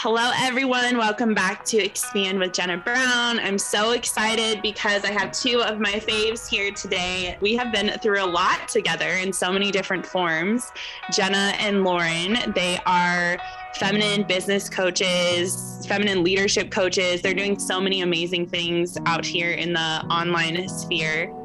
Hello, everyone. Welcome back to Expand with Jenna Brown. I'm so excited because I have two of my faves here today. We have been through a lot together in so many different forms. Jenna and Lauren, they are feminine business coaches, feminine leadership coaches. They're doing so many amazing things out here in the online sphere.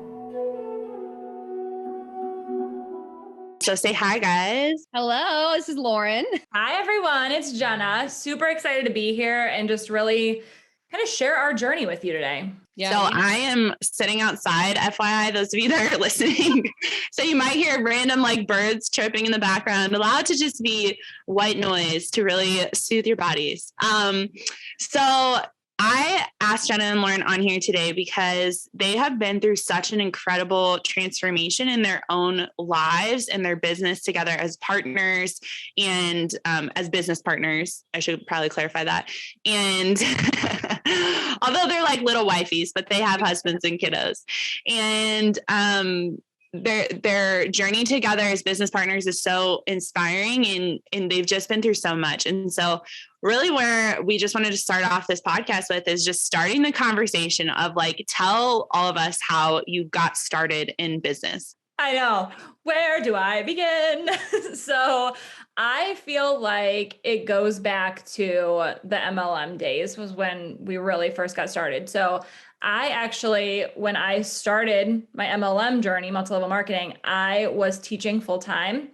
So say hi, guys. Hello, this is Lauren. Hi, everyone. It's Jenna. Super excited to be here and just really kind of share our journey with you today. Yeah, so I am sitting outside, FYI, those of you that are listening. So you might hear random like birds chirping in the background, allowed to just be white noise to really soothe your bodies. So I asked Jenna and Lauren on here today because they have been through such an incredible transformation in their own lives and their business together as partners and as business partners. I should probably clarify that. And although they're like little wifeys, but they have husbands and kiddos. And their journey together as business partners is so inspiring, and they've just been through so much. And so really where we just wanted to start off this podcast with is just starting the conversation of like, tell all of us how you got started in business. I know. Where do I begin? So I feel like it goes back to the MLM days was when we really first got started. So I actually, when I started my MLM journey, multi-level marketing, I was teaching full-time.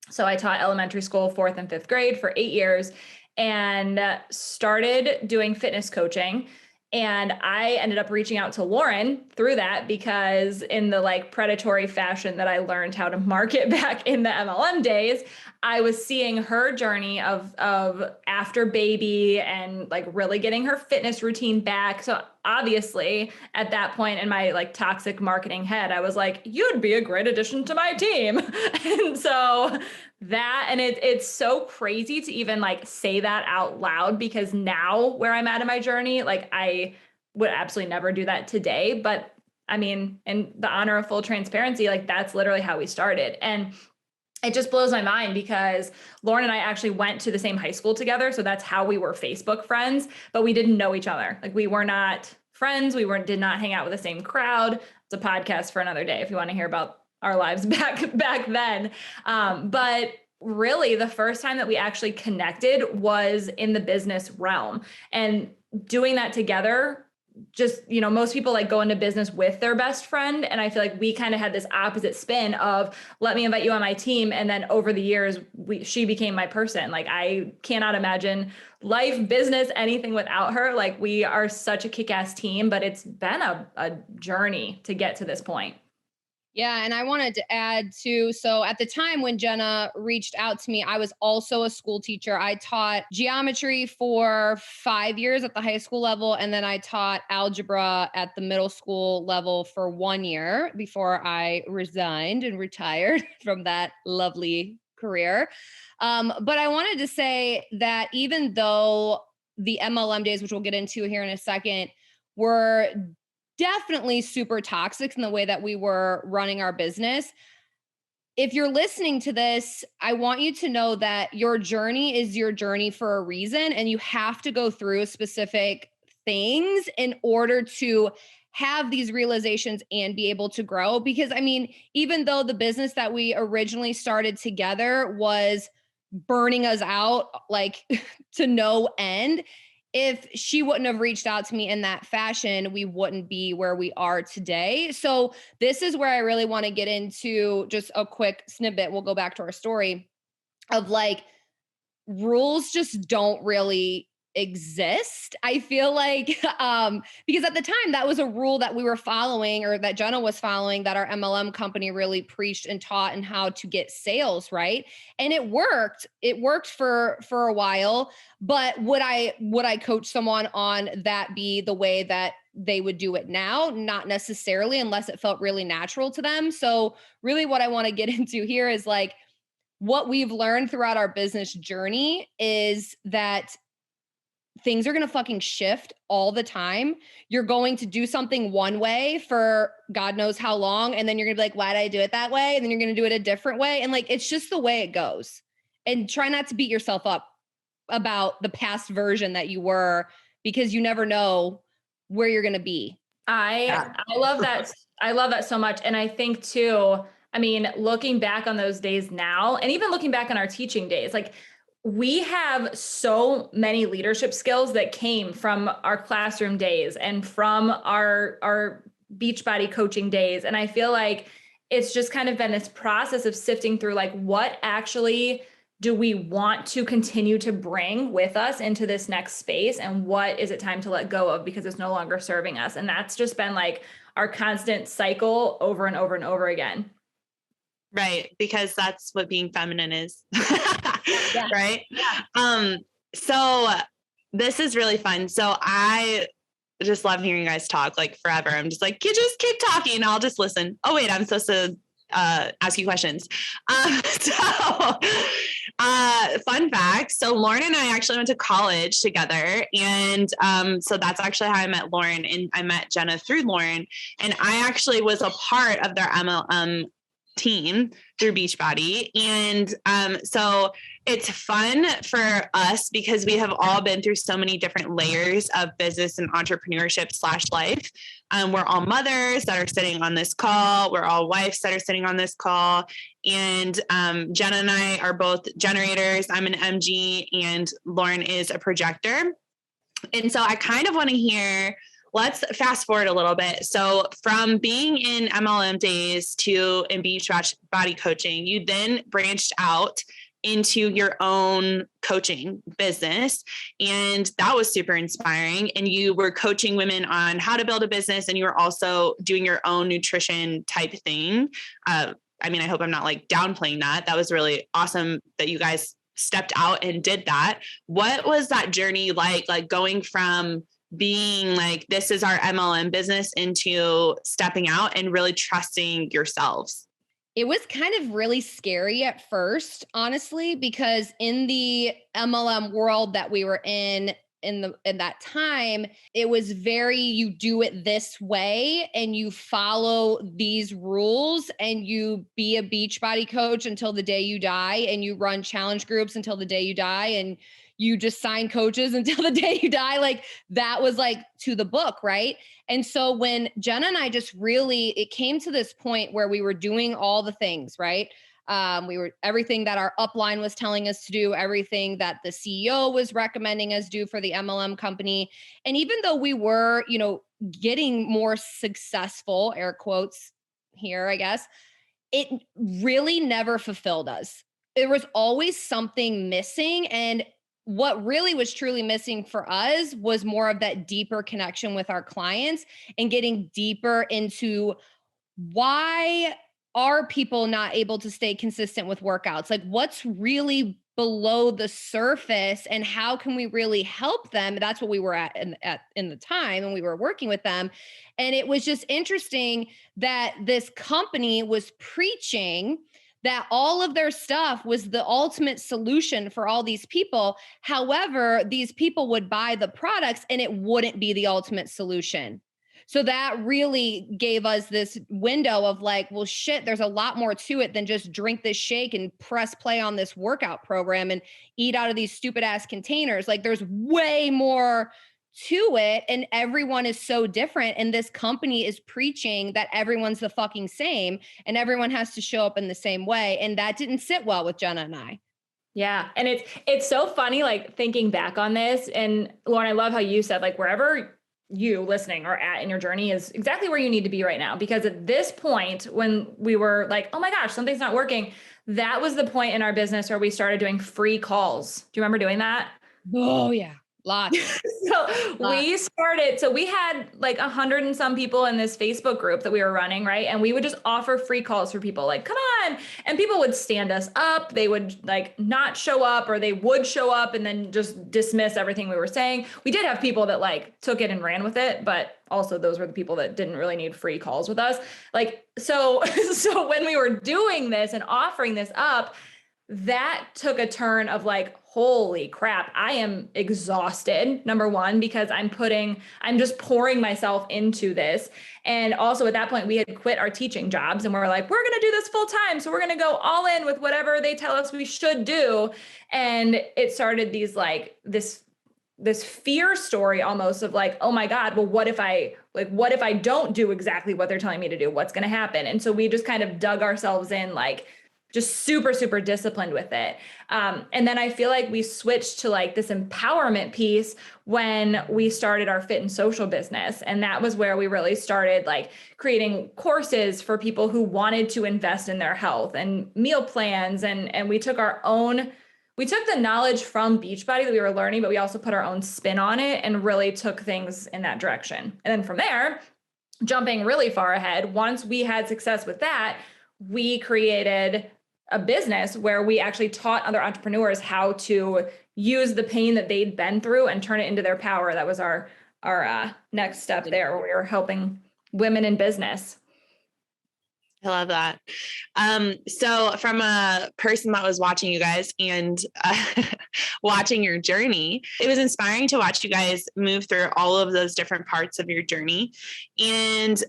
So I taught elementary school, 4th and 5th grade for 8 years and started doing fitness coaching. And I ended up reaching out to Lauren through that because in the like predatory fashion that I learned how to market back in the MLM days, I was seeing her journey of after baby and like really getting her fitness routine back. So obviously at that point in my like toxic marketing head, I was like, you'd be a great addition to my team. And so that, and it's so crazy to even like say that out loud because now where I'm at in my journey, like I would absolutely never do that today. But I mean, in the honor of full transparency, like that's literally how we started. And it just blows my mind because Lauren and I actually went to the same high school together. So that's how we were Facebook friends, but we didn't know each other. Like we were not friends. We did not hang out with the same crowd. It's a podcast for another day if you want to hear about our lives back then. But really the first time that we actually connected was in the business realm, and doing that together. Just, you know, most people like go into business with their best friend. And I feel like we kind of had this opposite spin of let me invite you on my team. And then over the years, she became my person. Like I cannot imagine life, business, anything without her. Like we are such a kick-ass team, but it's been a journey to get to this point. Yeah. And I wanted to add too, so at the time when Jenna reached out to me, I was also a school teacher. I taught geometry for 5 years at the high school level. And then I taught algebra at the middle school level for 1 year before I resigned and retired from that lovely career. But I wanted to say that even though the MLM days, which we'll get into here in a second, were definitely super toxic in the way that we were running our business. If you're listening to this, I want you to know that your journey is your journey for a reason, and you have to go through specific things in order to have these realizations and be able to grow. Because I mean, even though the business that we originally started together was burning us out like to no end, if she wouldn't have reached out to me in that fashion, we wouldn't be where we are today. So this is where I really want to get into just a quick snippet. We'll go back to our story of like rules just don't really exist. I feel like, because at the time that was a rule that we were following, or that Jenna was following, that our MLM company really preached and taught, and how to get sales, right? And it worked for a while, but would I coach someone on that be the way that they would do it now? Not necessarily, unless it felt really natural to them. So really what I want to get into here is like, what we've learned throughout our business journey is that things are going to fucking shift all the time. You're going to do something one way for God knows how long. And then you're going to be like, why did I do it that way? And then you're going to do it a different way. And like, it's just the way it goes. And try not to beat yourself up about the past version that you were, because you never know where you're going to be. I love that. I love that so much. And I think too, I mean, looking back on those days now, and even looking back on our teaching days, like we have so many leadership skills that came from our classroom days and from our Beachbody coaching days. And I feel like it's just kind of been this process of sifting through like, what actually do we want to continue to bring with us into this next space? And what is it time to let go of because it's no longer serving us? And that's just been like our constant cycle over and over and over again. Right. Because that's what being feminine is. Yeah. Right. Yeah. So this is really fun. So I just love hearing you guys talk like forever. I'm just like, you just keep talking. I'll just listen. Oh, wait, I'm supposed to ask you questions. Fun fact. So Lauren and I actually went to college together. And so that's actually how I met Lauren, and I met Jenna through Lauren. And I actually was a part of their MLM team through Beachbody. And so it's fun for us because we have all been through so many different layers of business and entrepreneurship / life. We're all mothers that are sitting on this call. We're all wives that are sitting on this call. And Jenna and I are both generators. I'm an MG and Lauren is a projector. And so I kind of want to hear, let's fast forward a little bit. So from being in MLM days to in Beachbody coaching, you then branched out into your own coaching business. And that was super inspiring. And you were coaching women on how to build a business. And you were also doing your own nutrition type thing. I mean, I hope I'm not like downplaying that. That was really awesome that you guys stepped out and did that. What was that journey like going from being like, this is our MLM business into stepping out and really trusting yourselves? It was kind of really scary at first, honestly, because in the MLM world that we were in that time, it was very, you do it this way and you follow these rules and you be a Beachbody coach until the day you die, and you run challenge groups until the day you die, and you just sign coaches until the day you die. Like that was like to the book. Right. And so when Jenna and I it came to this point where we were doing all the things, right? We were everything that our upline was telling us to do, everything that the CEO was recommending us do for the MLM company. And even though we were, getting more successful, air quotes here, I guess, it really never fulfilled us. There was always something missing. And what really was truly missing for us was more of that deeper connection with our clients and getting deeper into why are people not able to stay consistent with workouts? Like what's really below the surface and how can we really help them? That's what we were at in the time when we were working with them. And it was just interesting that this company was preaching that all of their stuff was the ultimate solution for all these people. However, these people would buy the products and it wouldn't be the ultimate solution. So that really gave us this window of like, well, shit, there's a lot more to it than just drink this shake and press play on this workout program and eat out of these stupid ass containers. Like there's way more to it, and everyone is so different. And this company is preaching that everyone's the fucking same and everyone has to show up in the same way. And that didn't sit well with Jenna and I. Yeah. And it's so funny, like thinking back on this. And Lauren, I love how you said like wherever you listening are at in your journey is exactly where you need to be right now. Because at this point, when we were like, oh my gosh, something's not working, that was the point in our business where we started doing free calls. Do you remember doing that? Oh yeah. Lots. We had like 100 and some people in this Facebook group that we were running, right? And we would just offer free calls for people like, come on. And people would stand us up. They would like not show up, or they would show up and then just dismiss everything we were saying. We did have people that like took it and ran with it, but also those were the people that didn't really need free calls with us. Like, so when we were doing this and offering this up, that took a turn of like, holy crap, I am exhausted. Number one, because I'm just pouring myself into this. And also at that point, we had quit our teaching jobs and we're like, we're going to do this full time. So we're going to go all in with whatever they tell us we should do. And it started this fear story almost of like, oh my God, well, what if I don't do exactly what they're telling me to do? What's going to happen? And so we just kind of dug ourselves in, like just super, super disciplined with it. And then I feel like we switched to like this empowerment piece when we started our fit and social business. And that was where we really started like creating courses for people who wanted to invest in their health and meal plans. And we took the knowledge from Beachbody that we were learning, but we also put our own spin on it and really took things in that direction. And then from there, jumping really far ahead, once we had success with that, we created a business where we actually taught other entrepreneurs how to use the pain that they'd been through and turn it into their power. That was our next step there, where we were helping women in business. I love that. So from a person that was watching you guys and watching your journey, it was inspiring to watch you guys move through all of those different parts of your journey. And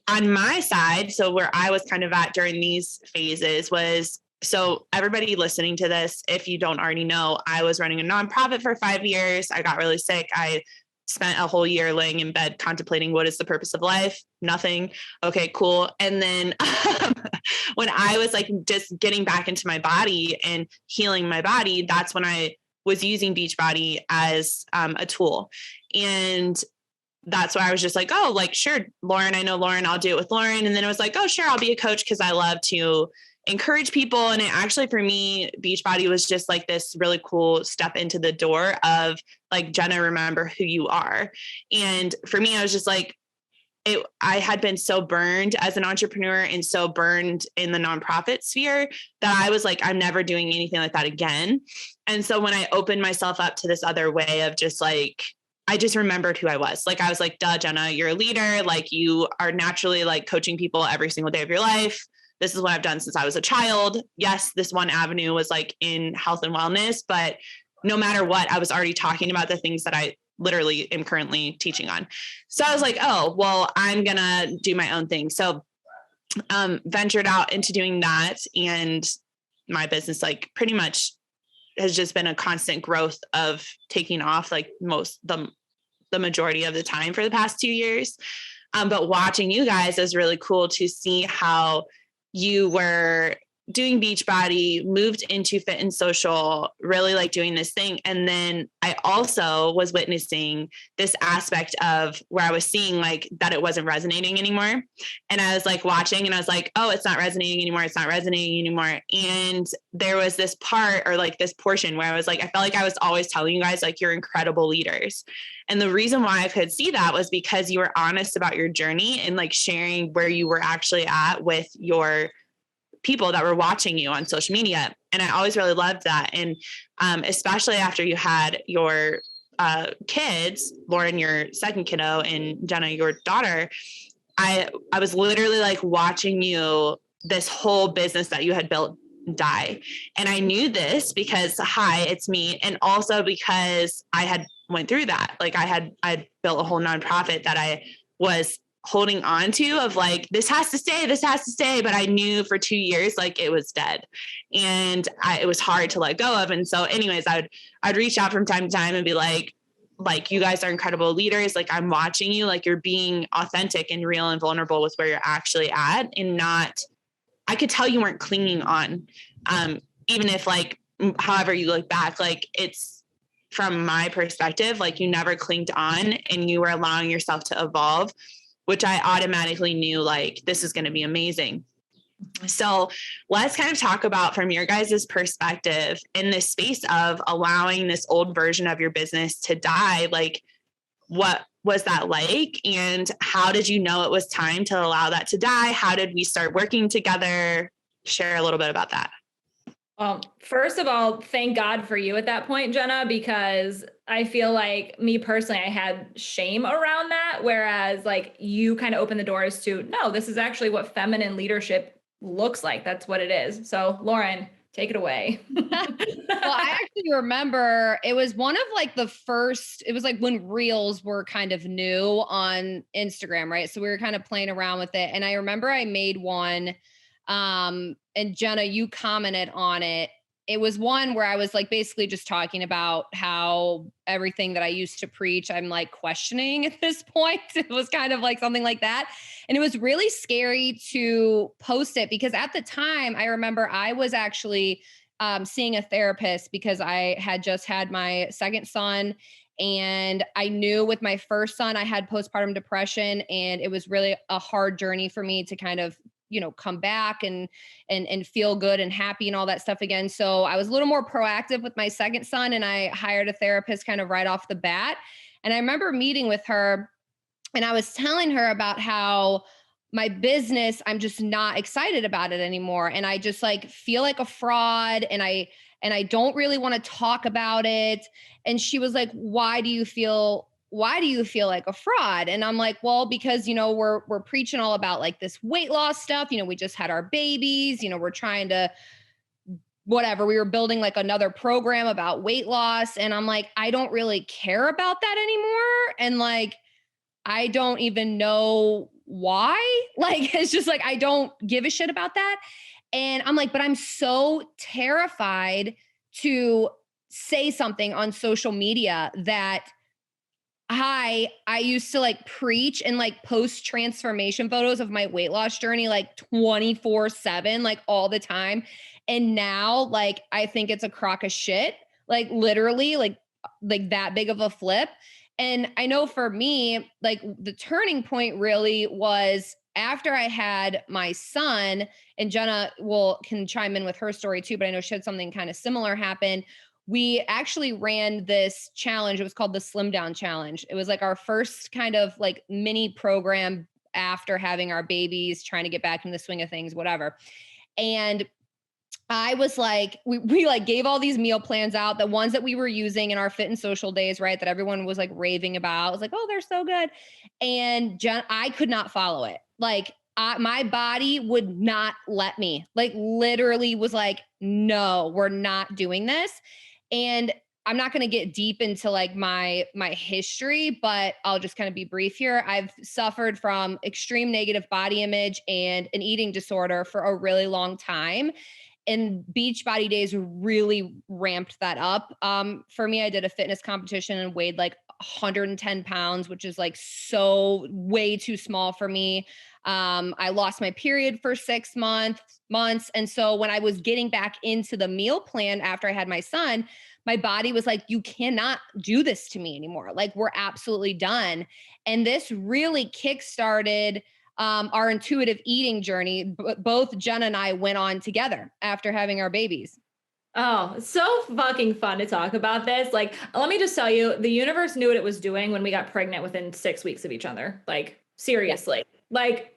on my side, so where I was kind of at during these phases was, so everybody listening to this, if you don't already know, I was running a nonprofit for 5 years. I got really sick. I spent a whole year laying in bed contemplating what is the purpose of life? Nothing. Okay, cool. And then when I was like just getting back into my body and healing my body, that's when I was using Beachbody as a tool. And that's why I was just like, oh, like, sure, Lauren, I know Lauren, I'll do it with Lauren. And then it was like, oh, sure, I'll be a coach because I love to encourage people. And it actually, for me, Beachbody was just like this really cool step into the door of like, Jenna, remember who you are. And for me, I was just like, I had been so burned as an entrepreneur and so burned in the nonprofit sphere that I was like, I'm never doing anything like that again. And so when I opened myself up to this other way of just like, I just remembered who I was. Like, I was like, duh, Jenna, you're a leader. Like, you are naturally like coaching people every single day of your life. This is what I've done since I was a child. Yes, this one avenue was like in health and wellness, but no matter what, I was already talking about the things that I literally am currently teaching on. So I was like, oh, well, I'm going to do my own thing. So ventured out into doing that. And my business, like, pretty much has just been a constant growth of taking off, like the majority of the time for the past 2 years. But watching you guys is really cool to see how you were doing Beachbody, moved into fit and social, really like doing this thing. And then I also was witnessing this aspect of where I was seeing like that it wasn't resonating anymore. And I was like watching and I was like, oh, it's not resonating anymore. It's not resonating anymore. And there was this part or like this portion where I was like, I felt like I was always telling you guys, like, you're incredible leaders. And the reason why I could see that was because you were honest about your journey and like sharing where you were actually at with your people that were watching you on social media. And I always really loved that. And especially after you had your kids, Lauren, your second kiddo, and Jenna, your daughter, I was literally like watching you, this whole business that you had built die. And I knew this because, hi, it's me. And also because I had went through that. Like I built a whole nonprofit that I was holding on to of like, this has to stay. But I knew for 2 years, like it was dead and it was hard to let go of. And so anyways, I'd reach out from time to time and be like, you guys are incredible leaders. Like, I'm watching you, like you're being authentic and real and vulnerable with where you're actually at, and not, I could tell you weren't clinging on. Even if like, however you look back, like it's from my perspective, like you never clinged on and you were allowing yourself to evolve, which I automatically knew like, this is going to be amazing. So let's kind of talk about from your guys' perspective in this space of allowing this old version of your business to die. Like, what was that like? And how did you know it was time to allow that to die? How did we start working together? Share a little bit about that. First of all, thank God for you at that point, Jenna, because I feel like me personally, I had shame around that. Whereas like you kind of opened the doors to, no, this is actually what feminine leadership looks like. That's what it is. So Lauren, Take it away. Well, I actually remember it was one of like the first, it was like when reels were kind of new on Instagram, right? So we were kind of playing around with it. And I remember I made one, and Jenna, you commented on it. It was one where I was like basically just talking about how everything that I used to preach, I'm like questioning at this point. It was kind of like something like that. And it was really scary to post it because at the time, I remember I was actually seeing a therapist because I had just had my second son. And I knew with my first son, I had postpartum depression. And it was really a hard journey for me to kind of, come back and feel good and happy and all that stuff again. So I was a little more proactive with my second son, and I hired a therapist kind of right off the bat. And I remember meeting with her, and I was telling her about how my business, I'm just not excited about it anymore. And I just like feel like a fraud, and I don't really want to talk about it. And she was like, why do you feel like a fraud? And I'm like, well, because, we're preaching all about like this weight loss stuff. We just had our babies, we're trying to, whatever, we were building like another program about weight loss. And I'm like, I don't really care about that anymore. And like, I don't even know why. Like, it's just like, I don't give a shit about that. And I'm like, but I'm so terrified to say something on social media that I used to like preach and like post transformation photos of my weight loss journey, like 24/7, like all the time. And now like, I think it's a crock of shit, like literally like that big of a flip. And I know for me, like the turning point really was after I had my son, and Jenna can chime in with her story too, but I know she had something kind of similar happen. We actually ran this challenge. It was called the Slim Down Challenge. It was like our first kind of like mini program after having our babies, trying to get back in the swing of things, whatever. And I was like, we like gave all these meal plans out, the ones that we were using in our fit and social days, right? That everyone was like raving about. I was like, oh, they're so good. And I could not follow it. Like my body would not let me, like literally was like, no, we're not doing this. And I'm not going to get deep into like my history, but I'll just kind of be brief here. I've suffered from extreme negative body image and an eating disorder for a really long time. And Beachbody Days really ramped that up. For me, I did a fitness competition and weighed like 110 pounds, which is like so way too small for me. I lost my period for 6 months. And so when I was getting back into the meal plan after I had my son, my body was like, you cannot do this to me anymore. Like we're absolutely done. And this really kickstarted our intuitive eating journey. Both Jenna and I went on together after having our babies. Oh, so fucking fun to talk about this. Like, let me just tell you, the universe knew what it was doing when we got pregnant within 6 weeks of each other. Like, seriously, like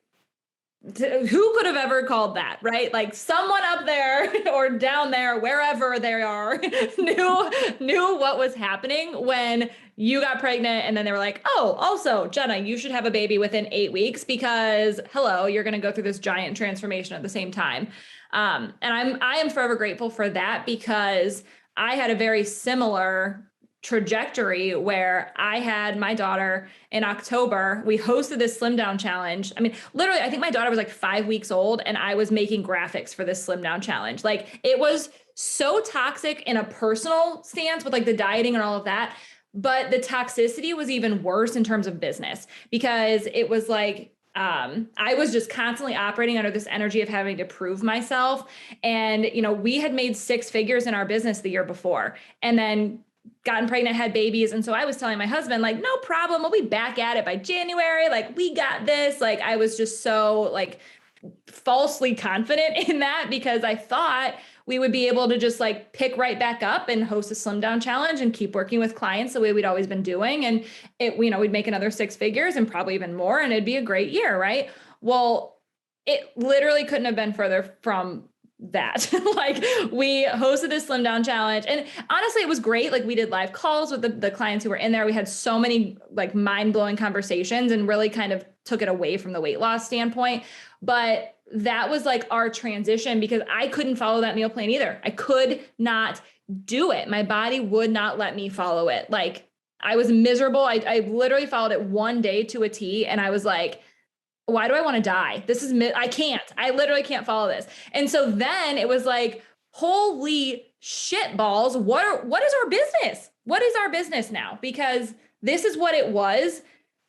who could have ever called that, right? Like someone up there or down there, wherever they are, knew what was happening when you got pregnant. And then they were like, oh, also Jenna, you should have a baby within 8 weeks because hello, you're going to go through this giant transformation at the same time. And I am forever grateful for that because I had a very similar trajectory where I had my daughter in October. We hosted this Slim Down Challenge. I mean, literally, I think my daughter was like 5 weeks old and I was making graphics for this Slim Down Challenge. Like it was so toxic in a personal stance with like the dieting and all of that. But the toxicity was even worse in terms of business because it was like, I was just constantly operating under this energy of having to prove myself. And, we had made 6 figures in our business the year before and then gotten pregnant, had babies. And so I was telling my husband, like, no problem. We'll be back at it by January. Like, we got this. Like, I was just so like falsely confident in that because I thought we would be able to just like pick right back up and host a Slim Down Challenge and keep working with clients the way we'd always been doing. And we'd make another 6 figures and probably even more. And it'd be a great year. Right. Well, it literally couldn't have been further from that. Like we hosted this Slim Down Challenge and honestly, it was great. Like we did live calls with the clients who were in there. We had so many like mind blowing conversations and really kind of took it away from the weight loss standpoint. But that was like our transition, because I couldn't follow that meal plan either. I could not do it. My body would not let me follow it. Like I was miserable. I literally followed it one day to a T. And I was like, why do I want to die? I literally can't follow this. And so then it was like, holy shit balls. What is our business? What is our business now? Because this is what it was.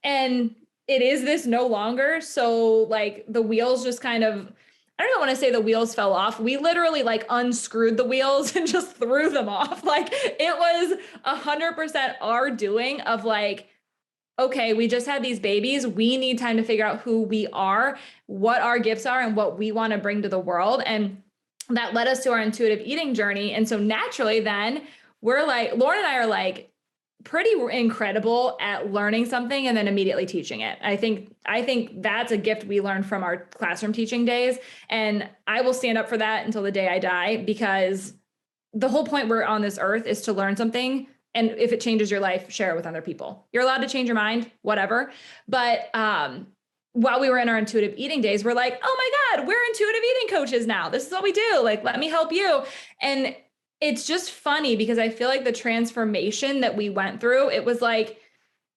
And it is this no longer. So like the wheels just kind of, I don't want to say the wheels fell off. We literally like unscrewed the wheels and just threw them off. Like it was 100% our doing of like, okay, we just had these babies. We need time to figure out who we are, what our gifts are, and what we want to bring to the world. And that led us to our intuitive eating journey. And so naturally then we're like, Lauren and I are like pretty incredible at learning something and then immediately teaching it. I think that's a gift we learned from our classroom teaching days. And I will stand up for that until the day I die, because the whole point we're on this earth is to learn something. And if it changes your life, share it with other people. You're allowed to change your mind, whatever. But while we were in our intuitive eating days, we're like, oh my God, we're intuitive eating coaches now. This is what we do. Like, let me help you. And it's just funny because I feel like the transformation that we went through, it was like,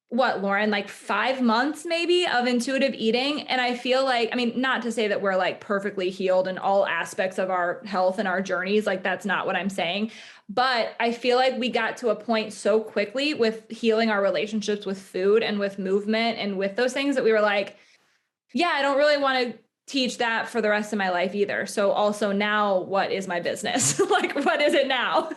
what, Lauren, like 5 months maybe of intuitive eating. And I feel like, I mean, not to say that we're like perfectly healed in all aspects of our health and our journeys, like that's not what I'm saying. But I feel like we got to a point so quickly with healing our relationships with food and with movement and with those things that we were like, yeah, I don't really want to teach that for the rest of my life either. So also now what is my business? Like, what is it now?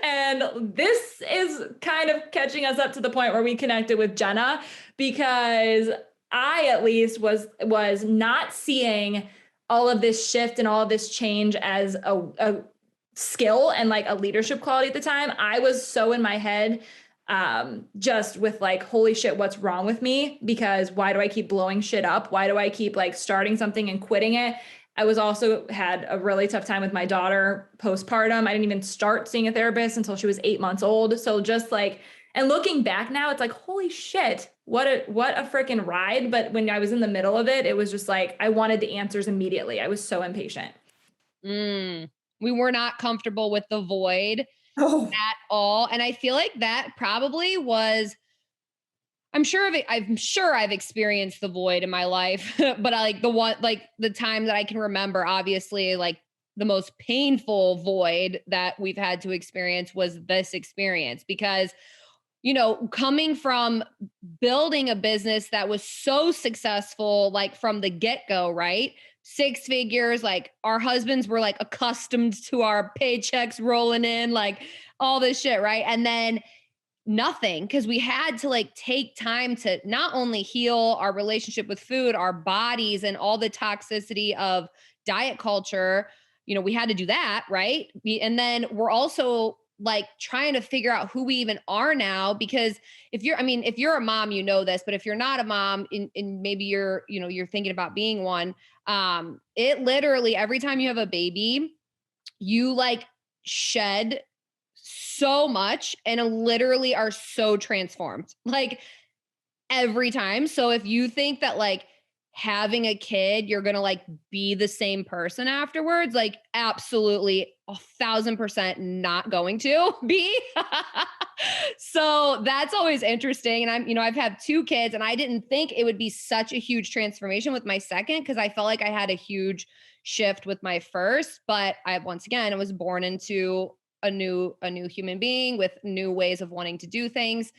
And this is kind of catching us up to the point where we connected with Jenna, because I at least was not seeing all of this shift and all of this change as a skill and like a leadership quality at the time. I was so in my head, just with like, holy shit, what's wrong with me? Because why do I keep blowing shit up? Why do I keep like starting something and quitting it? I was also had a really tough time with my daughter postpartum. I didn't even start seeing a therapist until she was 8 months old. So just like, and looking back now, it's like, holy shit, what a freaking ride. But when I was in the middle of it, it was just like, I wanted the answers immediately. I was so impatient. We were not comfortable with the void at all. And I feel like that probably was, I'm sure I've experienced the void in my life, but the time that I can remember, obviously like the most painful void that we've had to experience was this experience, because, you know, coming from building a business that was so successful, like from the get-go, right? 6 figures, like our husbands were like accustomed to our paychecks rolling in, like all this shit, right? And then nothing, because we had to like take time to not only heal our relationship with food, our bodies, and all the toxicity of diet culture. You know, we had to do that, right? And then we're also like trying to figure out who we even are now, because if you're a mom, you know this, but if you're not a mom and maybe you're thinking about being one, it literally, every time you have a baby, you like shed so much and literally are so transformed, like every time. So if you think that like having a kid, you're going to like be the same person afterwards, like absolutely 1,000% not going to be. So that's always interesting. And I've had 2 kids and I didn't think it would be such a huge transformation with my second, because I felt like I had a huge shift with my first, but I was born into a new human being with new ways of wanting to do things.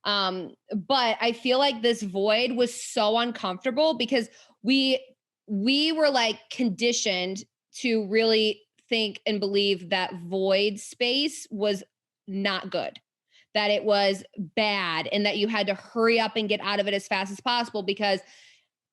But I feel like this void was so uncomfortable because we were like conditioned to really think and believe that void space was not good, that it was bad, and that you had to hurry up and get out of it as fast as possible, because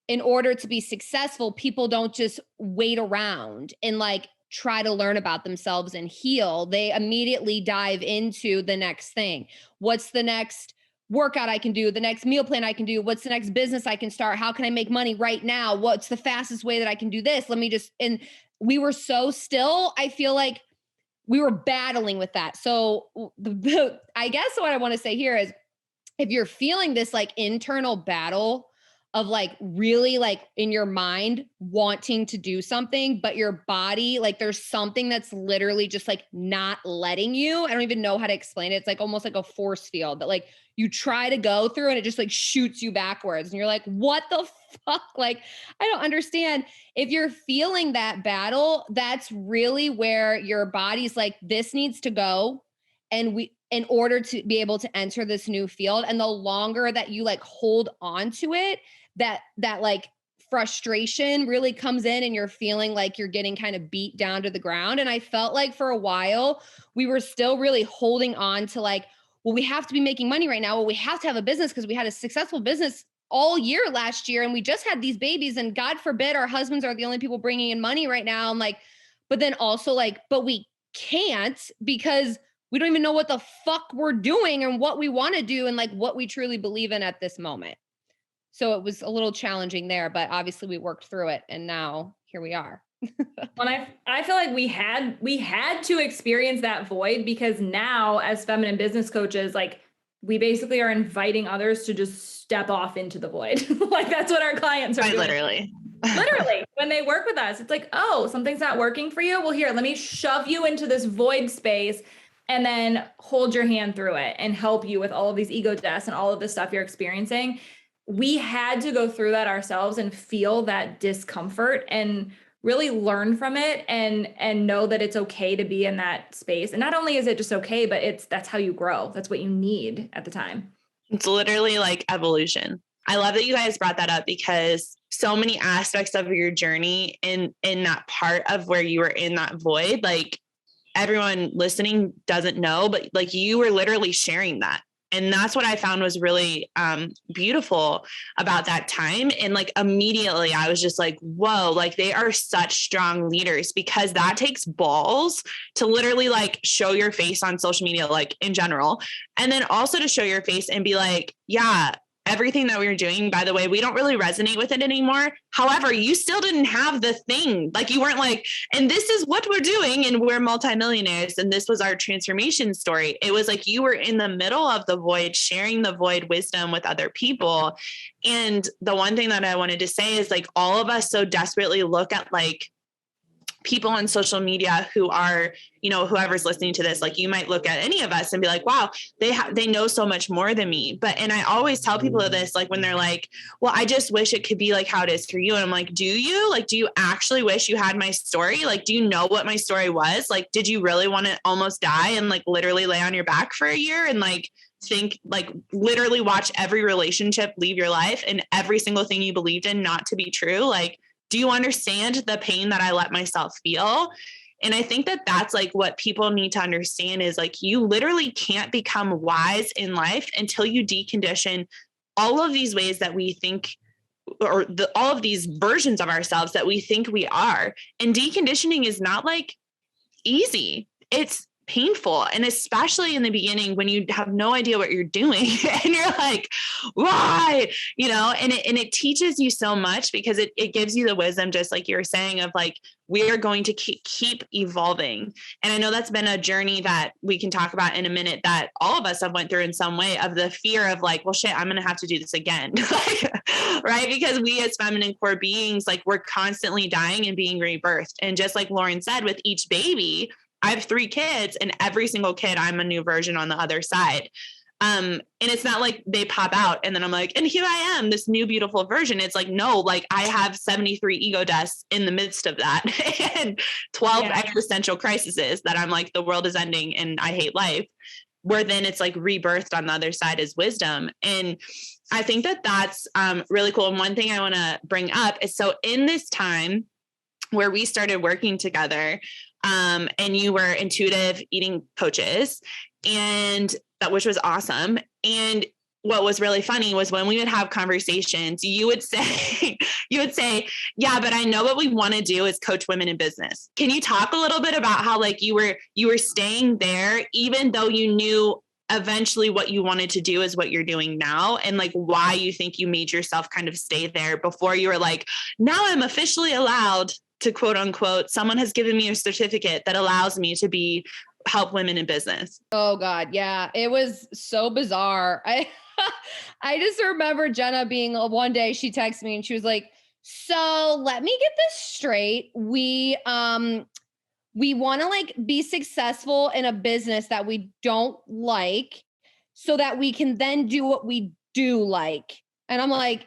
in order to be successful, people don't just wait around and like try to learn about themselves and heal. They immediately dive into the next thing. What's the next workout I can do? The next meal plan I can do? What's the next business I can start? How can I make money right now? What's the fastest way that I can do this? And we were so still, I feel like we were battling with that. So I guess what I want to say here is, if you're feeling this like internal battle of like really like in your mind wanting to do something, but your body, like there's something that's literally just like not letting you. I don't even know how to explain it. It's like almost like a force field that like you try to go through and it just like shoots you backwards. And you're like, what the fuck? Like, I don't understand. If you're feeling that battle, that's really where your body's like, this needs to go. And in order to be able to enter this new field. And the longer that you like hold on to it, that like frustration really comes in and you're feeling like you're getting kind of beat down to the ground. And I felt like for a while, we were still really holding on to like, well, we have to be making money right now. Well, we have to have a business because we had a successful business all year last year. And we just had these babies and God forbid our husbands are the only people bringing in money right now. And like, but then also like, but we can't because we don't even know what the fuck we're doing and what we want to do and like what we truly believe in at this moment. So it was a little challenging there, but obviously we worked through it and now here we are. When I feel like we had to experience that void because now as feminine business coaches, like we basically are inviting others to just step off into the void. Like that's what our clients are doing. Literally. Literally, when they work with us, it's like, oh, something's not working for you. Well, here, let me shove you into this void space and then hold your hand through it and help you with all of these ego deaths and all of the stuff you're experiencing. We had to go through that ourselves and feel that discomfort and really learn from it and know that it's okay to be in that space. And not only is it just okay, but that's how you grow. That's what you need at the time. It's literally like evolution. I love that you guys brought that up because so many aspects of your journey in that part of where you were in that void, like everyone listening doesn't know, but like you were literally sharing that. And that's what I found was really beautiful about that time. And like immediately I was just like, whoa, like they are such strong leaders because that takes balls to literally like show your face on social media, like in general. And then also to show your face and be like, yeah, everything that we were doing, by the way, we don't really resonate with it anymore. However, you still didn't have the thing. Like you weren't like, and this is what we're doing and we're multimillionaires. And this was our transformation story. It was like you were in the middle of the void, sharing the void wisdom with other people. And the one thing that I wanted to say is like all of us so desperately look at like people on social media who are, you know, whoever's listening to this, like you might look at any of us and be like, wow, they know so much more than me. But, and I always tell people this, like when they're like, well, I just wish it could be like how it is for you. And I'm like, do you actually wish you had my story? Like, do you know what my story was? Like, did you really want to almost die and like literally lay on your back for a year and like think like literally watch every relationship leave your life and every single thing you believed in not to be true? Like, do you understand the pain that I let myself feel? And I think that that's like what people need to understand is like, you literally can't become wise in life until you decondition all of these ways that we think, or all of these versions of ourselves that we think we are. And deconditioning is not like easy. It's painful. And especially in the beginning when you have no idea what you're doing and you're like, why, you know, and it teaches you so much because it gives you the wisdom, just like you were saying, of like, we are going to keep evolving. And I know that's been a journey that we can talk about in a minute that all of us have went through in some way, of the fear of like, well, shit, I'm going to have to do this again. Right. Because we as feminine core beings, like we're constantly dying and being rebirthed. And just like Lauren said, with each baby, I have 3 kids and every single kid, I'm a new version on the other side. And it's not like they pop out and then I'm like, and here I am, this new beautiful version. It's like, no, like I have 73 ego deaths in the midst of that and 12 existential crises that I'm like, the world is ending and I hate life, where then it's like rebirthed on the other side as wisdom. And I think that that's really cool. And one thing I want to bring up is, so in this time where we started working together, and you were intuitive eating coaches, and that, which was awesome. And what was really funny was when we would have conversations, you would say, yeah, but I know what we want to do is coach women in business. Can you talk a little bit about how like you were staying there, even though you knew eventually what you wanted to do is what you're doing now, and like why you think you made yourself kind of stay there before you were like, now I'm officially allowed to quote unquote, someone has given me a certificate that allows me to help women in business. Oh God. Yeah. It was so bizarre. I just remember Jenna being one day, she texted me and she was like, so let me get this straight. We want to like be successful in a business that we don't like so that we can then do what we do like. And I'm like,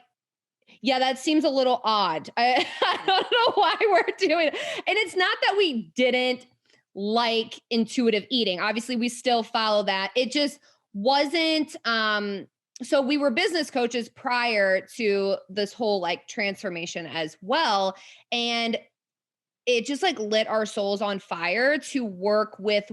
yeah, that seems a little odd. I don't know why we're doing it. And it's not that we didn't like intuitive eating. Obviously, we still follow that. It just wasn't, so we were business coaches prior to this whole like transformation as well. And it just like lit our souls on fire to work with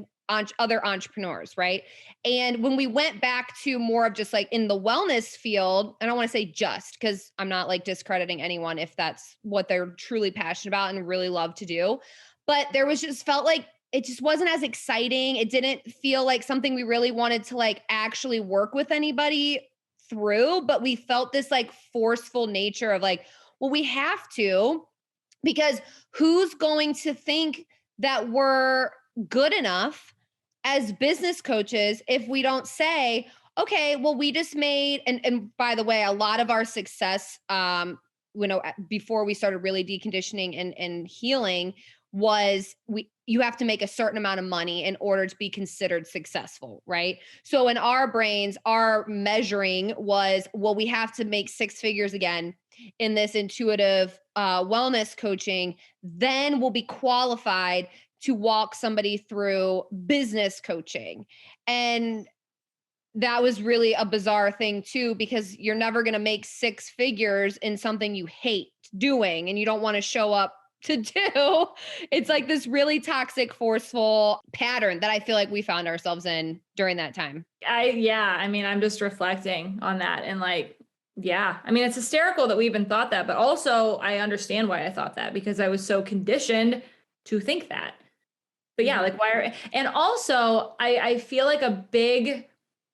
other entrepreneurs, right? And when we went back to more of just like in the wellness field, I don't want to say just because I'm not like discrediting anyone if that's what they're truly passionate about and really love to do. But there was just felt like it just wasn't as exciting. It didn't feel like something we really wanted to like actually work with anybody through, but we felt this like forceful nature of like, well, we have to, because who's going to think that we're good enough as business coaches if we don't say, okay, well, we just made, and by the way, a lot of our success, before we started really deconditioning and healing was you have to make a certain amount of money in order to be considered successful, right? So in our brains, our measuring was, well, we have to make 6 figures again in this intuitive wellness coaching, then we'll be qualified to walk somebody through business coaching. And that was really a bizarre thing too, because you're never going to make 6 figures in something you hate doing and you don't want to show up to do. It's like this really toxic, forceful pattern that I feel like we found ourselves in during that time. I'm just reflecting on that and like, it's hysterical that we even thought that, but also I understand why I thought that because I was so conditioned to think that. But and also I feel like a big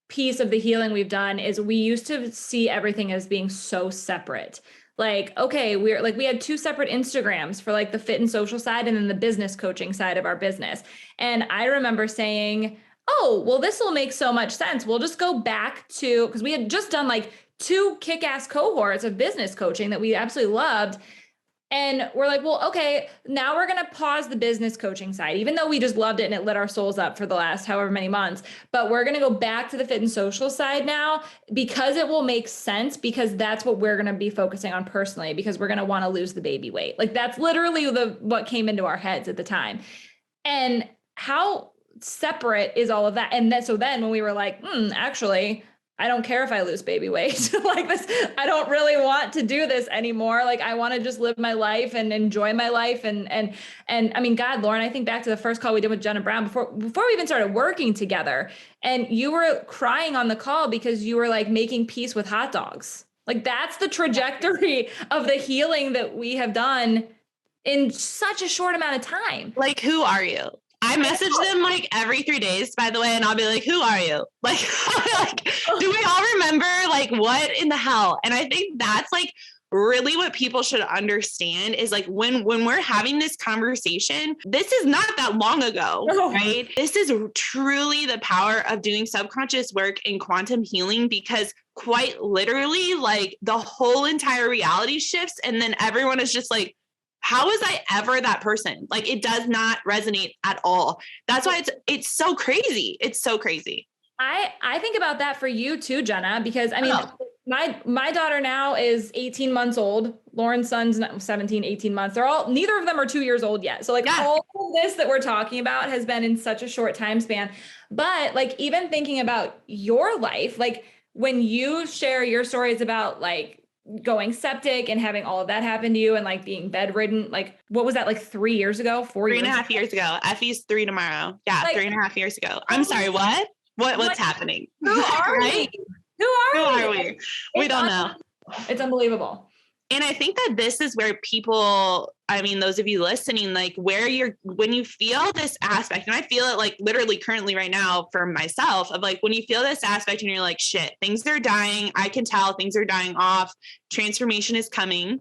piece of the healing we've done is we used to see everything as being so separate. Like, okay, we had 2 separate Instagrams for like the fit and social side and then the business coaching side of our business. And I remember saying, oh, well, this will make so much sense. We'll just go back to, because we had just done like 2 kick-ass cohorts of business coaching that we absolutely loved. And we're like, well, okay, now we're going to pause the business coaching side, even though we just loved it and it lit our souls up for the last however many months. But we're going to go back to the fit and social side now because it will make sense, because that's what we're going to be focusing on personally, because we're going to want to lose the baby weight. Like that's literally what came into our heads at the time. And how separate is all of that? And then when we were like, actually, I don't care if I lose baby weight like this. I don't really want to do this anymore. Like I want to just live my life and enjoy my life. And I mean, God, Lauren, I think back to the first call we did with Jenna Brown before we even started working together, and you were crying on the call because you were like making peace with hot dogs. Like that's the trajectory of the healing that we have done in such a short amount of time. Like, who are you? I message them like every 3 days, by the way, and I'll be like, who are you? Like, do we all remember like what in the hell? And I think that's like really what people should understand is like when we're having this conversation, this is not that long ago, right? This is truly the power of doing subconscious work in quantum healing, because quite literally like the whole entire reality shifts. And then everyone is just like, how was I ever that person? Like it does not resonate at all. That's why it's so crazy. It's so crazy. I think about that for you too, Jenna, because I mean, my daughter now is 18 months old. Lauren's son's 17, 18 months. Neither of them are 2 years old yet. So like all of this that we're talking about has been in such a short time span. But like, even thinking about your life, like when you share your stories about like going septic and having all of that happen to you and like being bedridden, like what was that, like 3 years ago, 4 years? 3.5 years ago. Effie's 3 tomorrow. Yeah. Like, 3.5 years ago. I'm sorry. What? What's happening? Who are we? Who are we? We don't know. It's unbelievable. And I think that this is where people, I mean, those of you listening, like when you feel this aspect, and I feel it like literally currently right now for myself of like, when you feel this aspect and you're like, shit, things are dying. I can tell things are dying off. Transformation is coming.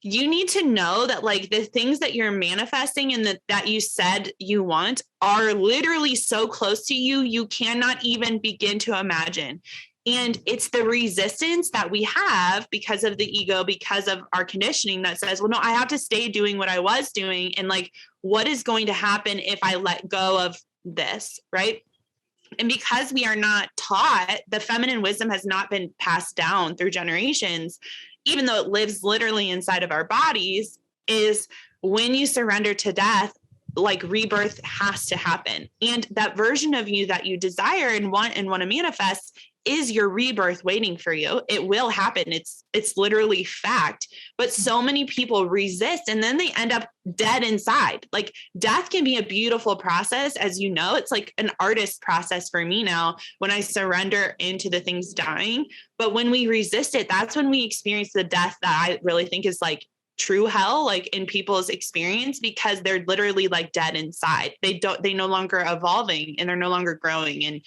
You need to know that like the things that you're manifesting and that you said you want are literally so close to you, you cannot even begin to imagine. And it's the resistance that we have because of the ego, because of our conditioning that says, well, no, I have to stay doing what I was doing. And like, what is going to happen if I let go of this? Right. And because we are not taught, the feminine wisdom has not been passed down through generations, even though it lives literally inside of our bodies, is when you surrender to death, like rebirth has to happen. And that version of you that you desire and want to manifest is your rebirth waiting for you. It will happen. It's literally fact. But so many people resist and then they end up dead inside. Like death can be a beautiful process. As you know, it's like an artist process for me now when I surrender into the things dying. But when we resist it, that's when we experience the death that I really think is like true hell, like in people's experience, because they're literally like dead inside. They no longer evolving and they're no longer growing. And